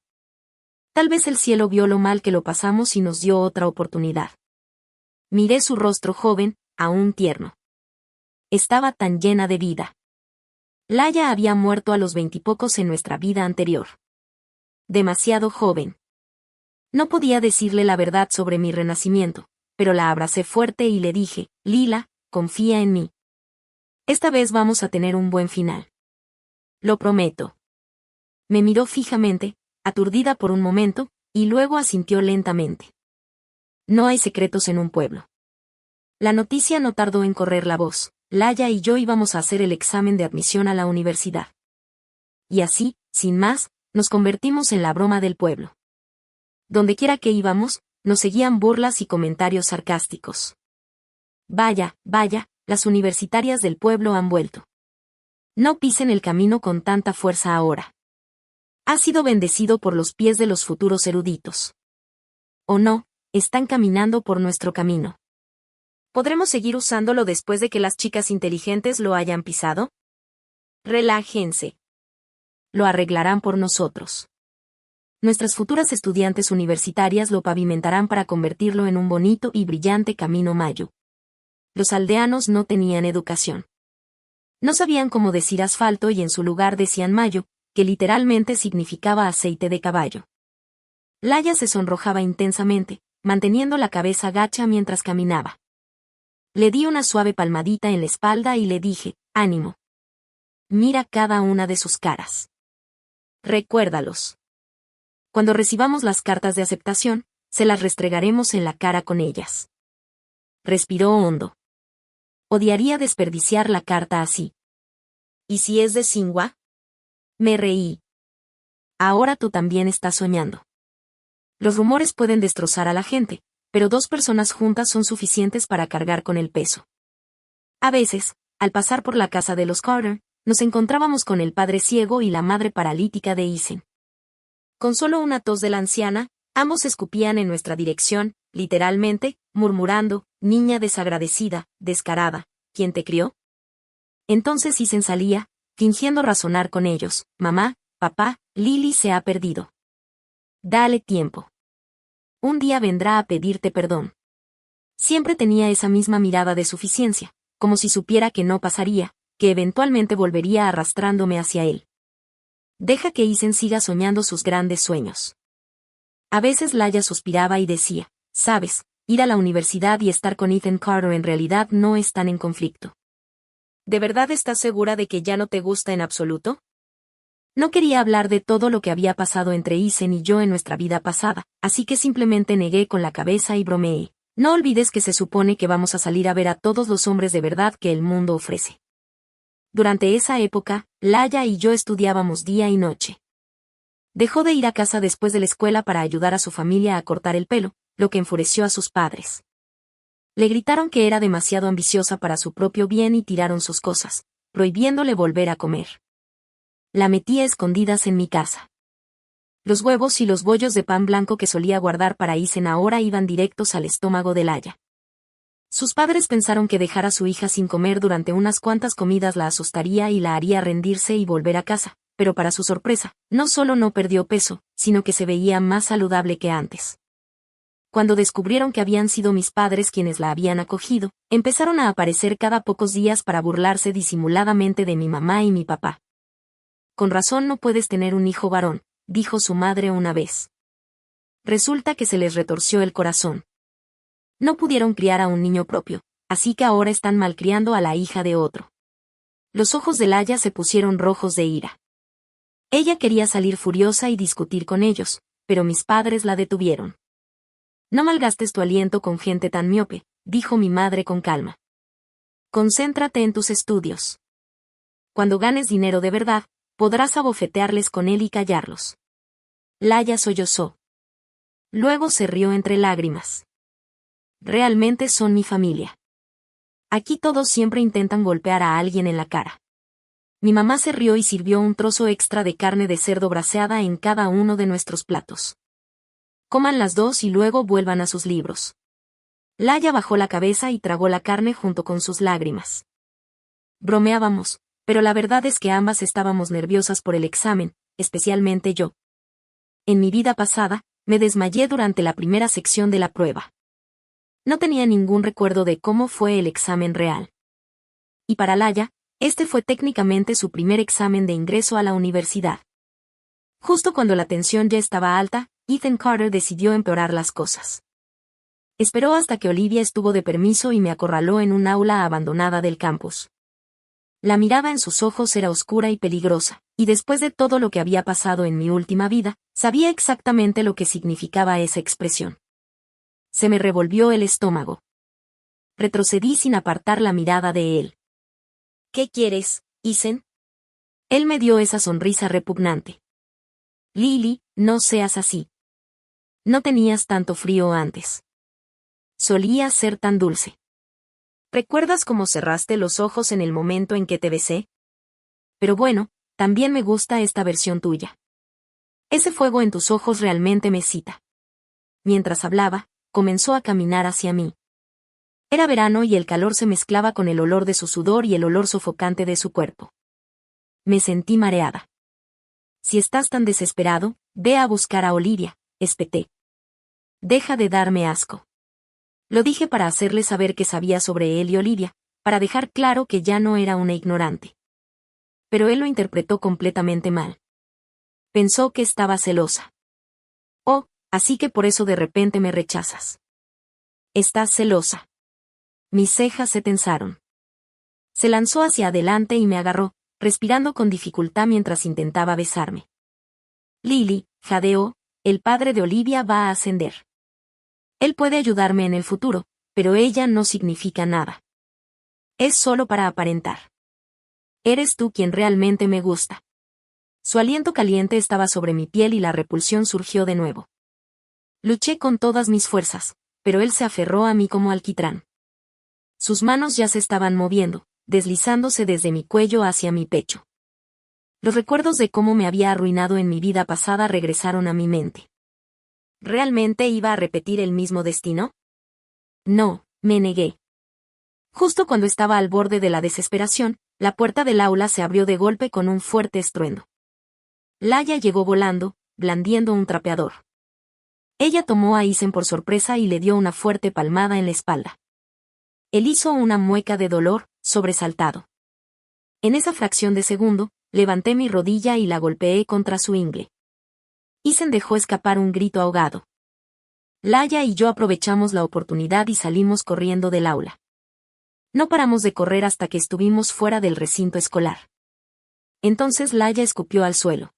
Tal vez el cielo vio lo mal que lo pasamos y nos dio otra oportunidad. Miré su rostro joven, aún tierno. Estaba tan llena de vida. Laia había muerto a los 20 y pocos en nuestra vida anterior. Demasiado joven. No podía decirle la verdad sobre mi renacimiento, pero la abracé fuerte y le dije: Lila, confía en mí. Esta vez vamos a tener un buen final. Lo prometo. Me miró fijamente, aturdida por un momento, y luego asintió lentamente. No hay secretos en un pueblo. La noticia no tardó en correr la voz: Laia y yo íbamos a hacer el examen de admisión a la universidad. Y así, sin más, nos convertimos en la broma del pueblo. Dondequiera que íbamos, nos seguían burlas y comentarios sarcásticos. Vaya, vaya, las universitarias del pueblo han vuelto. No pisen el camino con tanta fuerza ahora. Ha sido bendecido por los pies de los futuros eruditos. O no, están caminando por nuestro camino. ¿Podremos seguir usándolo después de que las chicas inteligentes lo hayan pisado? Relájense. Lo arreglarán por nosotros. Nuestras futuras estudiantes universitarias lo pavimentarán para convertirlo en un bonito y brillante camino mayo. Los aldeanos no tenían educación. No sabían cómo decir asfalto y en su lugar decían mayo, que literalmente significaba aceite de caballo. Laia se sonrojaba intensamente, manteniendo la cabeza gacha mientras caminaba. Le di una suave palmadita en la espalda y le dije: ánimo. Mira cada una de sus caras. Recuérdalos. Cuando recibamos las cartas de aceptación, se las restregaremos en la cara con ellas. Respiró hondo. Odiaría desperdiciar la carta así. ¿Y si es de Xinhua? Me reí. Ahora tú también estás soñando. Los rumores pueden destrozar a la gente, pero 2 personas juntas son suficientes para cargar con el peso. A veces, al pasar por la casa de los Carter, nos encontrábamos con el padre ciego y la madre paralítica de Isen. Con solo una tos de la anciana, ambos escupían en nuestra dirección, literalmente, murmurando: niña desagradecida, descarada, ¿quién te crió? Entonces Isen salía, fingiendo razonar con ellos: mamá, papá, Lily se ha perdido. Dale tiempo. Un día vendrá a pedirte perdón. Siempre tenía esa misma mirada de suficiencia, como si supiera que no pasaría, que eventualmente volvería arrastrándome hacia él. Deja que Isen siga soñando sus grandes sueños. A veces Laia suspiraba y decía: sabes, ir a la universidad y estar con Ethan Carter en realidad no están en conflicto. ¿De verdad estás segura de que ya no te gusta en absoluto? No quería hablar de todo lo que había pasado entre Isen y yo en nuestra vida pasada, así que simplemente negué con la cabeza y bromeé: no olvides que se supone que vamos a salir a ver a todos los hombres de verdad que el mundo ofrece. Durante esa época, Laia y yo estudiábamos día y noche. Dejó de ir a casa después de la escuela para ayudar a su familia a cortar el pelo, lo que enfureció a sus padres. Le gritaron que era demasiado ambiciosa para su propio bien y tiraron sus cosas, prohibiéndole volver a comer. La metí a escondidas en mi casa. Los huevos y los bollos de pan blanco que solía guardar para Isen ahora iban directos al estómago de Laia. Sus padres pensaron que dejar a su hija sin comer durante unas cuantas comidas la asustaría y la haría rendirse y volver a casa, pero para su sorpresa, no solo no perdió peso, sino que se veía más saludable que antes. Cuando descubrieron que habían sido mis padres quienes la habían acogido, empezaron a aparecer cada pocos días para burlarse disimuladamente de mi mamá y mi papá. Con razón no puedes tener un hijo varón, dijo su madre una vez. Resulta que se les retorció el corazón. No pudieron criar a un niño propio, así que ahora están malcriando a la hija de otro. Los ojos de Laia se pusieron rojos de ira. Ella quería salir furiosa y discutir con ellos, pero mis padres la detuvieron. No malgastes tu aliento con gente tan miope, dijo mi madre con calma. Concéntrate en tus estudios. Cuando ganes dinero de verdad, podrás abofetearles con él y callarlos. Laya sollozó. Luego se rió entre lágrimas. Realmente son mi familia. Aquí todos siempre intentan golpear a alguien en la cara. Mi mamá se rió y sirvió un trozo extra de carne de cerdo braseada en cada uno de nuestros platos. Coman las dos y luego vuelvan a sus libros. Laya bajó la cabeza y tragó la carne junto con sus lágrimas. Bromeábamos, pero la verdad es que ambas estábamos nerviosas por el examen, especialmente yo. En mi vida pasada, me desmayé durante la primera sección de la prueba. No tenía ningún recuerdo de cómo fue el examen real. Y para Laya, este fue técnicamente su primer examen de ingreso a la universidad. Justo cuando la tensión ya estaba alta, Ethan Carter decidió empeorar las cosas. Esperó hasta que Olivia estuvo de permiso y me acorraló en un aula abandonada del campus. La mirada en sus ojos era oscura y peligrosa, y después de todo lo que había pasado en mi última vida, sabía exactamente lo que significaba esa expresión. Se me revolvió el estómago. Retrocedí sin apartar la mirada de él. ¿Qué quieres, Ethan? Él me dio esa sonrisa repugnante. Lily, no seas así. No tenías tanto frío antes. Solías ser tan dulce. ¿Recuerdas cómo cerraste los ojos en el momento en que te besé? Pero bueno, también me gusta esta versión tuya. Ese fuego en tus ojos realmente me excita. Mientras hablaba, comenzó a caminar hacia mí. Era verano y el calor se mezclaba con el olor de su sudor y el olor sofocante de su cuerpo. Me sentí mareada. Si estás tan desesperado, ve a buscar a Olivia, espeté. Deja de darme asco. Lo dije para hacerle saber que sabía sobre él y Olivia, para dejar claro que ya no era una ignorante. Pero él lo interpretó completamente mal. Pensó que estaba celosa. Oh, así que por eso de repente me rechazas. Estás celosa. Mis cejas se tensaron. Se lanzó hacia adelante y me agarró, respirando con dificultad mientras intentaba besarme. Lily, jadeó, el padre de Olivia va a ascender. Él puede ayudarme en el futuro, pero ella no significa nada. Es solo para aparentar. Eres tú quien realmente me gusta. Su aliento caliente estaba sobre mi piel y la repulsión surgió de nuevo. Luché con todas mis fuerzas, pero él se aferró a mí como alquitrán. Sus manos ya se estaban moviendo, deslizándose desde mi cuello hacia mi pecho. Los recuerdos de cómo me había arruinado en mi vida pasada regresaron a mi mente. ¿Realmente iba a repetir el mismo destino? No, me negué. Justo cuando estaba al borde de la desesperación, la puerta del aula se abrió de golpe con un fuerte estruendo. Laya llegó volando, blandiendo un trapeador. Ella tomó a Ethan por sorpresa y le dio una fuerte palmada en la espalda. Él hizo una mueca de dolor, sobresaltado. En esa fracción de segundo, levanté mi rodilla y la golpeé contra su ingle. Ethan dejó escapar un grito ahogado. Laya y yo aprovechamos la oportunidad y salimos corriendo del aula. No paramos de correr hasta que estuvimos fuera del recinto escolar. Entonces Laya escupió al suelo.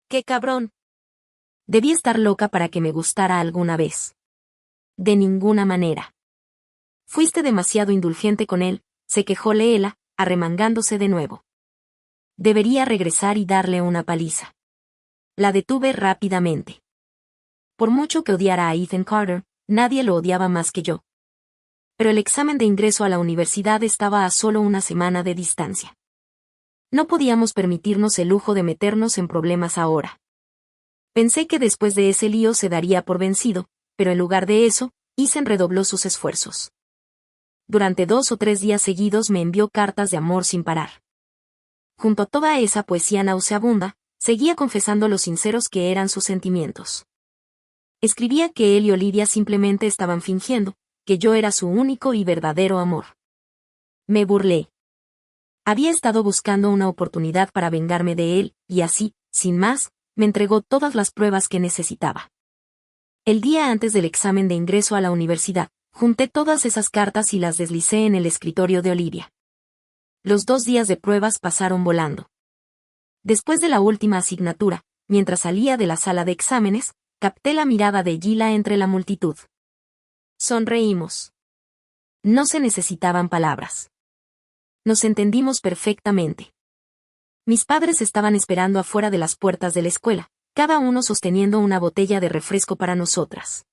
¡Qué cabrón! Debí estar loca para que me gustara alguna vez. De ninguna manera. Fuiste demasiado indulgente con él, se quejó Leela, arremangándose de nuevo. Debería regresar y darle una paliza. La detuve rápidamente. Por mucho que odiara a Ethan Carter, nadie lo odiaba más que yo. Pero el examen de ingreso a la universidad estaba a solo una semana de distancia. No podíamos permitirnos el lujo de meternos en problemas ahora. Pensé que después de ese lío se daría por vencido, pero en lugar de eso, Ethan redobló sus esfuerzos. Durante 2 o 3 días seguidos me envió cartas de amor sin parar. Junto a toda esa poesía nauseabunda, seguía confesando lo sinceros que eran sus sentimientos. Escribía que él y Olivia simplemente estaban fingiendo, que yo era su único y verdadero amor. Me burlé. Había estado buscando una oportunidad para vengarme de él, y así, sin más, me entregó todas las pruebas que necesitaba. El día antes del examen de ingreso a la universidad, junté todas esas cartas y las deslicé en el escritorio de Olivia. Los 2 días de pruebas pasaron volando. Después de la última asignatura, mientras salía de la sala de exámenes, Capté la mirada de Gila entre la multitud. Sonreímos. No se necesitaban palabras. Nos entendimos perfectamente. Mis padres estaban esperando afuera de las puertas de la escuela, cada uno sosteniendo una botella de refresco para nosotras.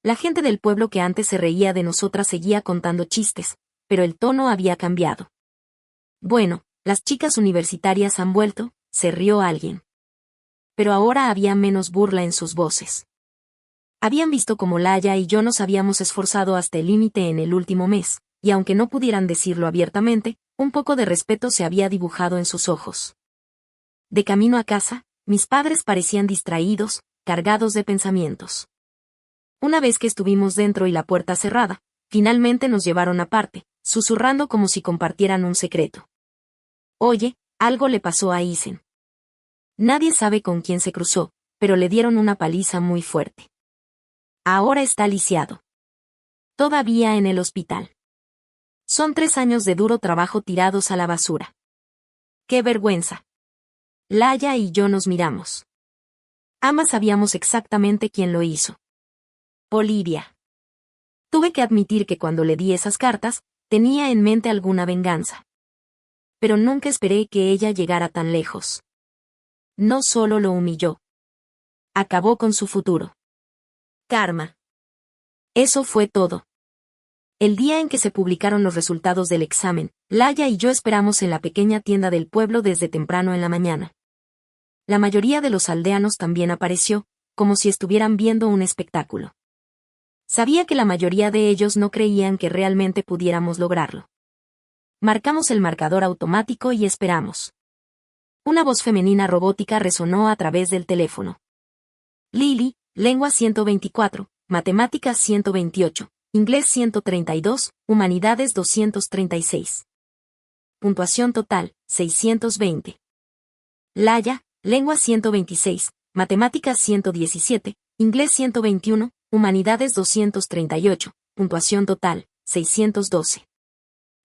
La gente del pueblo que antes se reía de nosotras seguía contando chistes, pero el tono había cambiado. Bueno, las chicas universitarias han vuelto, se rió alguien. Pero ahora había menos burla en sus voces. Habían visto cómo Laya y yo nos habíamos esforzado hasta el límite en el último mes, y aunque no pudieran decirlo abiertamente, un poco de respeto se había dibujado en sus ojos. De camino a casa, mis padres parecían distraídos, cargados de pensamientos. Una vez que estuvimos dentro y la puerta cerrada, finalmente nos llevaron aparte, susurrando como si compartieran un secreto. Oye, algo le pasó a Isen. Nadie sabe con quién se cruzó, pero le dieron una paliza muy fuerte. Ahora está lisiado. Todavía en el hospital. Son 3 años de duro trabajo tirados a la basura. ¡Qué vergüenza! Laya y yo nos miramos. Ambas sabíamos exactamente quién lo hizo. Olivia. Tuve que admitir que cuando le di esas cartas, tenía en mente alguna venganza. Pero nunca esperé que ella llegara tan lejos. No solo lo humilló. Acabó con su futuro. Karma. Eso fue todo. El día en que se publicaron los resultados del examen, Laya y yo esperamos en la pequeña tienda del pueblo desde temprano en la mañana. La mayoría de los aldeanos también apareció, como si estuvieran viendo un espectáculo. Sabía que la mayoría de ellos no creían que realmente pudiéramos lograrlo. Marcamos el marcador automático y esperamos. Una voz femenina robótica resonó a través del teléfono. Lily, lengua 124, matemáticas 128, inglés 132, humanidades 236. Puntuación total, 620. Laya, lengua 126, matemáticas 117, inglés 121, humanidades 238, puntuación total, 612.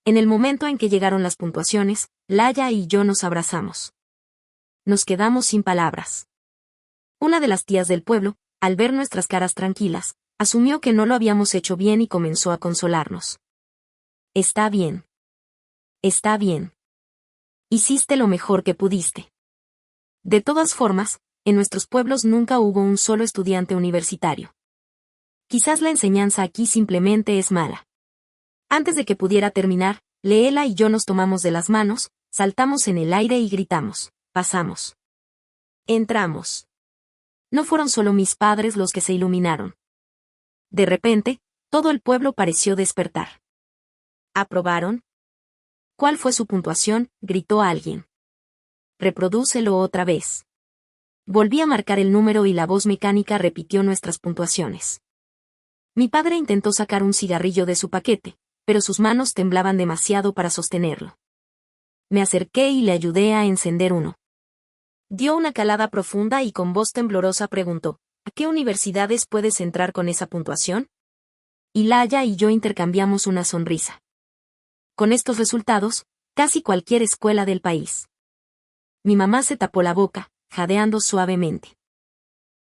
En el momento en que llegaron las puntuaciones, Laya y yo nos abrazamos. Nos quedamos sin palabras. Una de las tías del pueblo, al ver nuestras caras tranquilas, asumió que no lo habíamos hecho bien y comenzó a consolarnos. Está bien. Está bien. Hiciste lo mejor que pudiste. De todas formas, en nuestros pueblos nunca hubo un solo estudiante universitario. Quizás la enseñanza aquí simplemente es mala. Antes de que pudiera terminar, Leela y yo nos tomamos de las manos, saltamos en el aire y gritamos, pasamos. Entramos. No fueron solo mis padres los que se iluminaron. De repente, todo el pueblo pareció despertar. ¿Aprobaron? ¿Cuál fue su puntuación?, gritó alguien. Reprodúcelo otra vez. Volví a marcar el número y la voz mecánica repitió nuestras puntuaciones. Mi padre intentó sacar un cigarrillo de su paquete, pero sus manos temblaban demasiado para sostenerlo. Me acerqué y le ayudé a encender uno. Dio una calada profunda y con voz temblorosa preguntó, ¿a qué universidades puedes entrar con esa puntuación? Y Laya y yo intercambiamos una sonrisa. Con estos resultados, casi cualquier escuela del país. Mi mamá se tapó la boca, jadeando suavemente.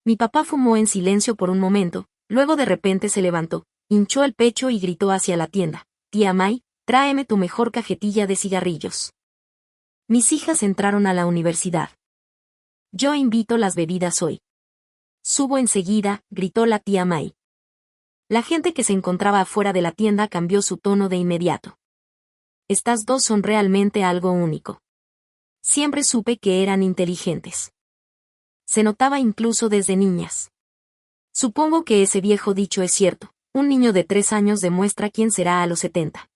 Mi papá fumó en silencio por un momento, luego de repente se levantó, hinchó el pecho y gritó hacia la tienda, «Tía May, tráeme tu mejor cajetilla de cigarrillos». Mis hijas entraron a la universidad. Yo invito las bebidas hoy. Subo enseguida, gritó la tía May. La gente que se encontraba afuera de la tienda cambió su tono de inmediato. Estas dos son realmente algo único. Siempre supe que eran inteligentes. Se notaba incluso desde niñas. Supongo que ese viejo dicho es cierto, un niño de 3 años demuestra quién será a los 70.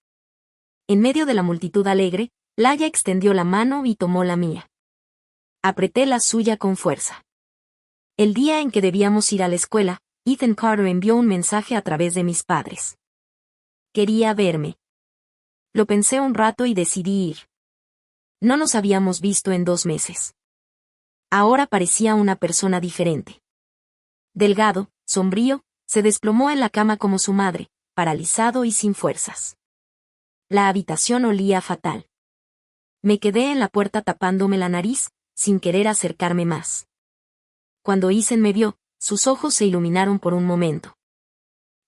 En medio de la multitud alegre, Laya extendió la mano y tomó la mía. Apreté la suya con fuerza. El día en que debíamos ir a la escuela, Ethan Carter envió un mensaje a través de mis padres. Quería verme. Lo pensé un rato y decidí ir. No nos habíamos visto en 2 meses. Ahora parecía una persona diferente. Delgado, sombrío, se desplomó en la cama como su madre, paralizado y sin fuerzas. La habitación olía fatal. Me quedé en la puerta tapándome la nariz, sin querer acercarme más. Cuando Isen me vio, Sus ojos se iluminaron por un momento.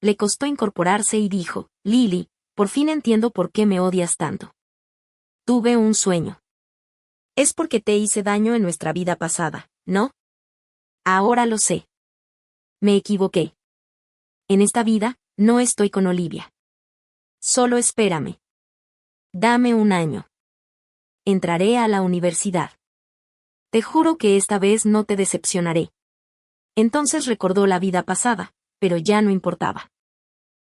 Le costó incorporarse y dijo, Lily, por fin entiendo por qué me odias tanto. Tuve un sueño. Es porque te hice daño en nuestra vida pasada, ¿no? Ahora lo sé. Me equivoqué. En esta vida, no estoy con Olivia. Solo espérame. Dame un año. Entraré a la universidad. Te juro que esta vez no te decepcionaré. Entonces recordó la vida pasada, pero ya no importaba.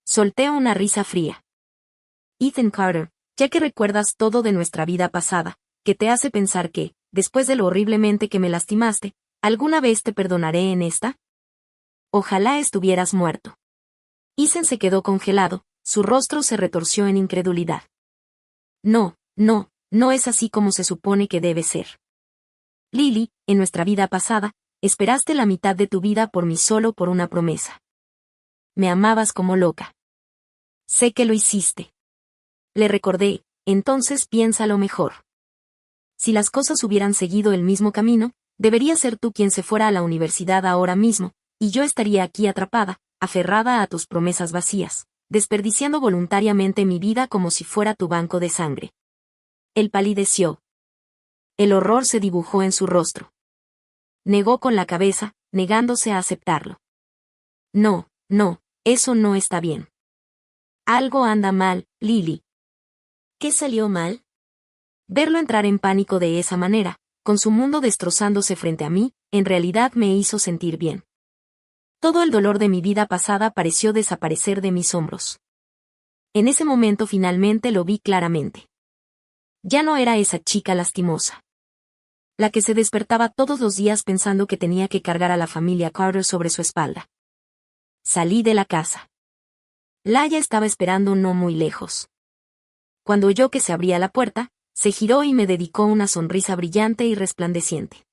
Solté una risa fría. Ethan Carter, ya que recuerdas todo de nuestra vida pasada, que te hace pensar que, después de lo horriblemente que me lastimaste, ¿alguna vez te perdonaré en esta? Ojalá estuvieras muerto. Ethan se quedó congelado, su rostro se retorció en incredulidad. No, no, no es así como se supone que debe ser. Lily, en nuestra vida pasada, esperaste la mitad de tu vida por mí solo por una promesa. Me amabas como loca. Sé que lo hiciste. Le recordé, entonces piénsalo mejor. Si las cosas hubieran seguido el mismo camino, debería ser tú quien se fuera a la universidad ahora mismo, y yo estaría aquí atrapada, aferrada a tus promesas vacías, desperdiciando voluntariamente mi vida como si fuera tu banco de sangre. Él palideció. El horror se dibujó en su rostro. Negó con la cabeza, negándose a aceptarlo. No, no, eso no está bien. Algo anda mal, Lily. ¿Qué salió mal? Verlo entrar en pánico de esa manera, con su mundo destrozándose frente a mí, en realidad me hizo sentir bien. Todo el dolor de mi vida pasada pareció desaparecer de mis hombros. En ese momento finalmente lo vi claramente. Ya no era esa chica lastimosa. La que se despertaba todos los días pensando que tenía que cargar a la familia Carter sobre su espalda. Salí de la casa. Laia estaba esperando no muy lejos. Cuando oyó que se abría la puerta, se giró y me dedicó una sonrisa brillante y resplandeciente.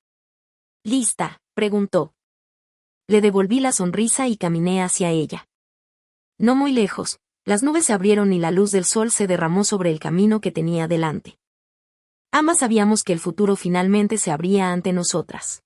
¿Lista?, preguntó. Le devolví la sonrisa y caminé hacia ella. No muy lejos, las nubes se abrieron y la luz del sol se derramó sobre el camino que tenía delante. Ambas sabíamos que el futuro finalmente se abría ante nosotras.